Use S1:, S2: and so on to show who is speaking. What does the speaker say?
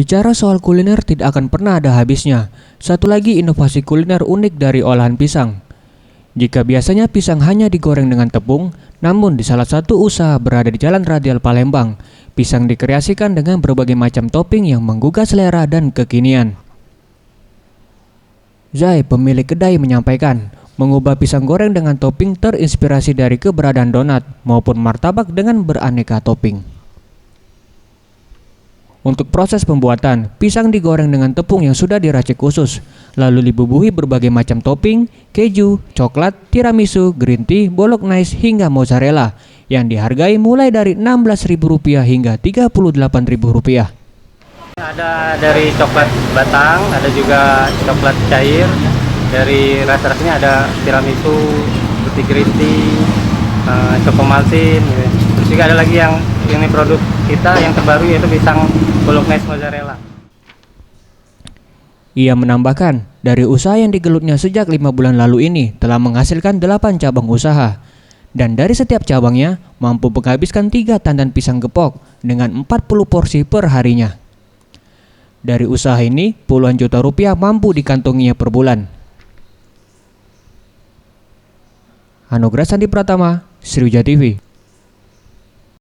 S1: Bicara soal kuliner tidak akan pernah ada habisnya. Satu lagi inovasi kuliner unik dari olahan pisang. Jika biasanya pisang hanya digoreng dengan tepung, namun di salah satu usaha berada di Jalan Radial Palembang, pisang dikreasikan dengan berbagai macam topping yang menggugah selera dan kekinian. Zai, pemilik kedai, menyampaikan, mengubah pisang goreng dengan topping terinspirasi dari keberadaan donat maupun martabak dengan beraneka topping. Untuk proses pembuatan, pisang digoreng dengan tepung yang sudah diracik khusus, lalu dibubuhi berbagai macam topping, keju, coklat, tiramisu, green tea, bolok nice hingga mozzarella yang dihargai mulai dari Rp16.000 hingga Rp38.000.
S2: Ada dari coklat batang, ada juga coklat cair. Dari rasa-rasanya ada tiramisu, tutti frutti, choco maltin. Gitu. Terus juga ada lagi yang ini produk kita yang terbaru yaitu pisang bolognese mozzarella.
S1: Ia menambahkan, dari usaha yang digelutnya sejak 5 bulan lalu ini telah menghasilkan 8 cabang usaha. Dan dari setiap cabangnya mampu menghabiskan 3 tandan pisang gepok dengan 40 porsi per harinya. Dari usaha ini, puluhan juta rupiah mampu dikantonginya per bulan. Anugrah Sandi Pratama, Sriwijaya TV.